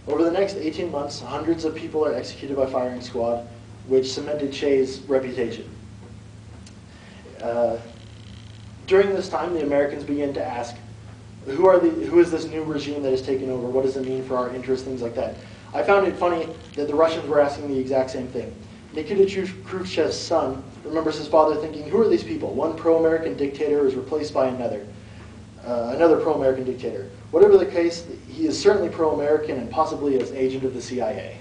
Over the next 18 months, hundreds of people are executed by firing squad, which cemented Che's reputation. During this time, the Americans began to ask, who is this new regime that has taken over? What does it mean for our interests? Things like that. I found it funny that the Russians were asking the exact same thing. Nikita Khrushchev's son remembers his father thinking, who are these people? One pro-American dictator is replaced by another pro-American dictator. Whatever the case, he is certainly pro-American and possibly as agent of the CIA.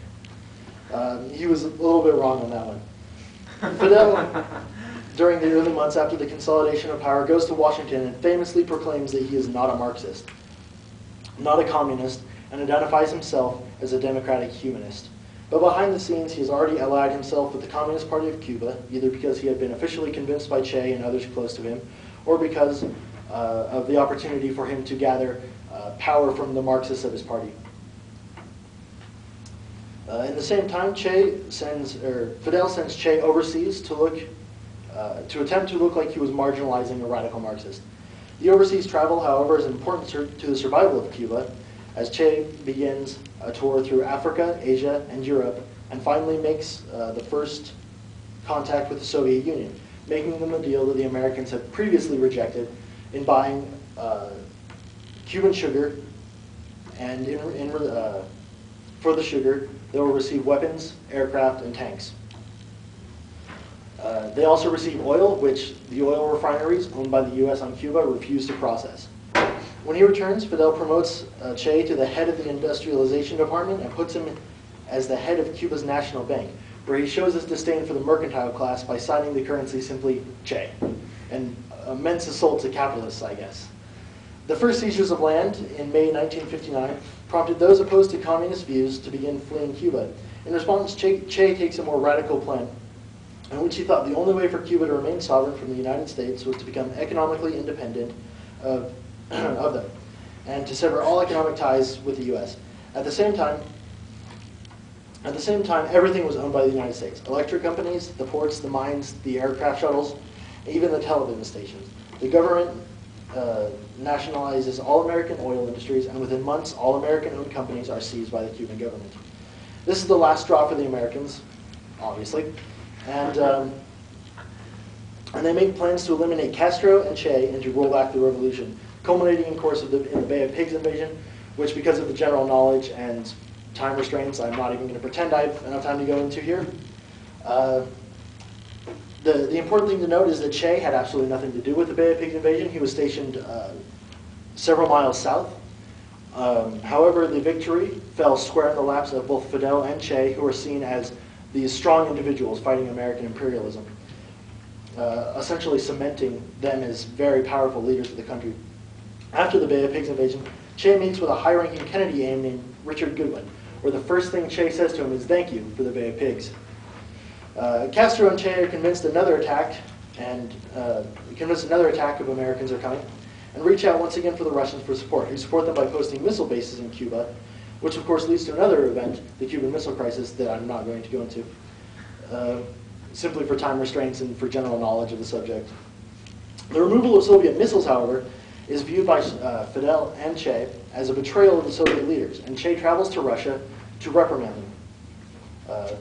He was a little bit wrong on that one. Fidel, during the early months after the consolidation of power, goes to Washington and famously proclaims that he is not a Marxist, not a communist, and identifies himself as a democratic humanist. But behind the scenes, he has already allied himself with the Communist Party of Cuba, either because he had been officially convinced by Che and others close to him, or because of the opportunity for him to gather power from the Marxists of his party. In the same time, Fidel sends Che overseas to attempt to look like he was marginalizing a radical Marxist. The overseas travel, however, is important to the survival of Cuba, as Che begins a tour through Africa, Asia, and Europe, and finally makes the first contact with the Soviet Union, making them a deal that the Americans had previously rejected in buying Cuban sugar, and for the sugar, they will receive weapons, aircraft, and tanks. They also receive oil, which the oil refineries owned by the U.S. on Cuba refuse to process. When he returns, Fidel promotes Che to the head of the industrialization department and puts him as the head of Cuba's national bank, where he shows his disdain for the mercantile class by signing the currency simply Che, an immense assault to capitalists, I guess. The first seizures of land in May 1959 prompted those opposed to communist views to begin fleeing Cuba. In response, Che takes a more radical plan, in which he thought the only way for Cuba to remain sovereign from the United States was to become economically independent of them, and to sever all economic ties with the U.S. At the same time, everything was owned by the United States. Electric companies, the ports, the mines, the aircraft shuttles, even the television stations. The government nationalizes all American oil industries, and within months, all American-owned companies are seized by the Cuban government. This is the last straw for the Americans, obviously, and they make plans to eliminate Castro and Che and to roll back the revolution, culminating, in course, in the Bay of Pigs invasion, which, because of the general knowledge and time restraints, I'm not even going to pretend I have enough time to go into here. The important thing to note is that Che had absolutely nothing to do with the Bay of Pigs invasion. He was stationed several miles south. However, the victory fell square in the laps of both Fidel and Che, who were seen as these strong individuals fighting American imperialism, essentially cementing them as very powerful leaders of the country. After the Bay of Pigs invasion, Che meets with a high-ranking Kennedy aide named Richard Goodwin, where the first thing Che says to him is, "Thank you for the Bay of Pigs." Castro and Che are convinced another attack of Americans are coming, and reach out once again for the Russians for support, who support them by posting missile bases in Cuba, which of course leads to another event, the Cuban Missile Crisis, that I'm not going to go into, simply for time restraints and for general knowledge of the subject. The removal of Soviet missiles, however, is viewed by Fidel and Che as a betrayal of the Soviet leaders, and Che travels to Russia to reprimand them.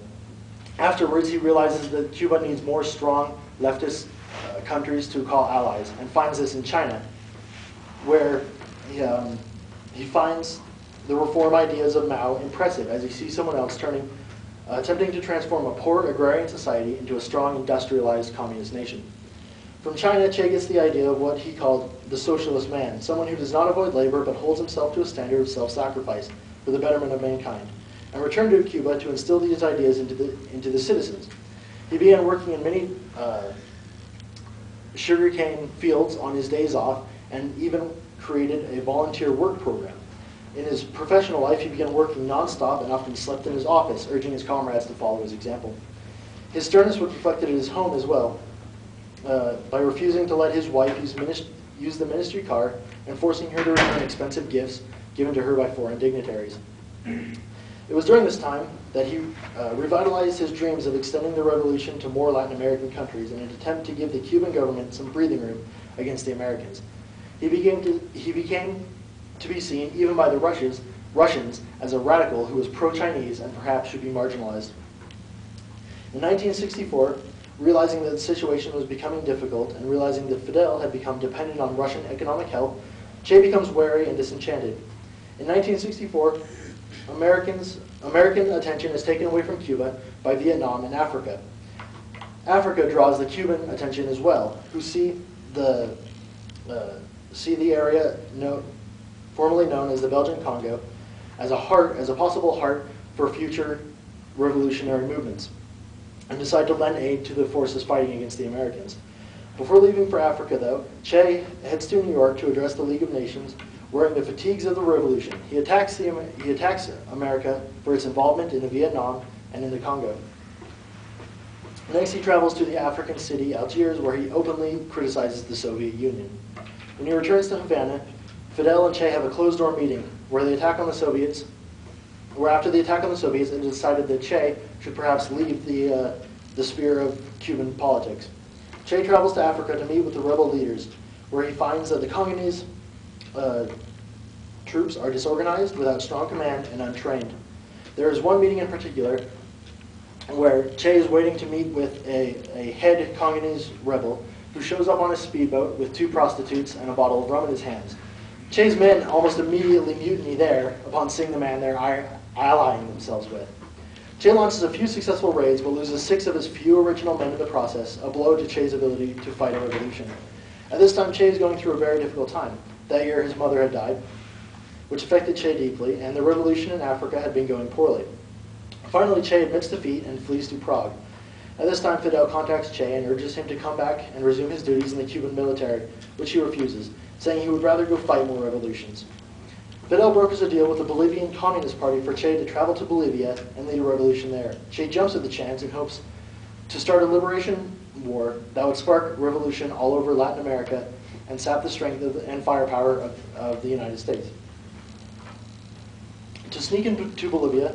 Afterwards, he realizes that Cuba needs more strong leftist countries to call allies, and finds this in China, where he finds the reform ideas of Mao impressive as he sees someone else attempting to transform a poor agrarian society into a strong industrialized communist nation. From China, Che gets the idea of what he called the socialist man, someone who does not avoid labor but holds himself to a standard of self-sacrifice for the betterment of mankind, and returned to Cuba to instill these ideas into the citizens. He began working in many sugarcane fields on his days off, and even created a volunteer work program. In his professional life, he began working nonstop and often slept in his office, urging his comrades to follow his example. His sternness was reflected in his home as well, by refusing to let his wife use the ministry car and forcing her to return expensive gifts given to her by foreign dignitaries. It was during this time that he revitalized his dreams of extending the revolution to more Latin American countries in an attempt to give the Cuban government some breathing room against the Americans. He became to be seen, even by the Russians, Russians as a radical who was pro-Chinese and perhaps should be marginalized. In 1964, realizing that the situation was becoming difficult and realizing that Fidel had become dependent on Russian economic help, Che becomes wary and disenchanted. In 1964, American attention is taken away from Cuba by Vietnam and Africa. Africa draws the Cuban attention as well, who see the area formerly known as the Belgian Congo as a possible heart for future revolutionary movements, and decide to lend aid to the forces fighting against the Americans. Before leaving for Africa, though, Che heads to New York to address the League of Nations, wearing the fatigues of the revolution. He attacks America for its involvement in the Vietnam and in the Congo. Next, he travels to the African city Algiers, where he openly criticizes the Soviet Union. When he returns to Havana, Fidel and Che have a closed-door meeting where after the attack on the Soviets, it is decided that Che should perhaps leave the sphere of Cuban politics. Che travels to Africa to meet with the rebel leaders, where he finds that the Congolese troops are disorganized, without strong command, and untrained. There is one meeting in particular where Che is waiting to meet with a head Congolese rebel who shows up on a speedboat with 2 prostitutes and a bottle of rum in his hands. Che's men almost immediately mutiny there upon seeing the man they're allying themselves with. Che launches a few successful raids but loses 6 of his few original men in the process, a blow to Che's ability to fight a revolution. At this time, Che is going through a very difficult time. That year, his mother had died, which affected Che deeply, and the revolution in Africa had been going poorly. Finally, Che admits defeat and flees to Prague. At this time, Fidel contacts Che and urges him to come back and resume his duties in the Cuban military, which he refuses, saying he would rather go fight more revolutions. Fidel brokers a deal with the Bolivian Communist Party for Che to travel to Bolivia and lead a revolution there. Che jumps at the chance and hopes to start a liberation war that would spark revolution all over Latin America and sap the strength and firepower of the United States. To sneak into Bolivia,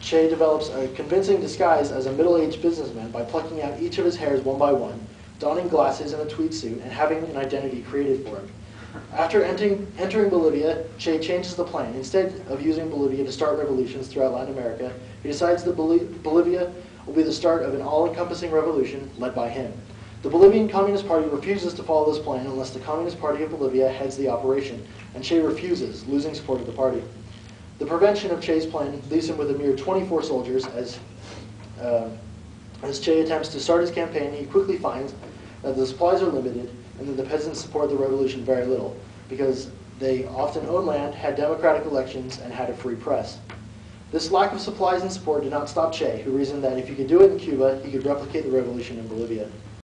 Che develops a convincing disguise as a middle-aged businessman by plucking out each of his hairs one by one, donning glasses and a tweed suit, and having an identity created for him. After entering Bolivia, Che changes the plan. Instead of using Bolivia to start revolutions throughout Latin America, he decides that Bolivia will be the start of an all-encompassing revolution led by him. The Bolivian Communist Party refuses to follow this plan unless the Communist Party of Bolivia heads the operation, and Che refuses, losing support of the party. The prevention of Che's plan leaves him with a mere 24 soldiers. As Che attempts to start his campaign, he quickly finds that the supplies are limited and that the peasants support the revolution very little, because they often own land, had democratic elections, and had a free press. This lack of supplies and support did not stop Che, who reasoned that if he could do it in Cuba, he could replicate the revolution in Bolivia.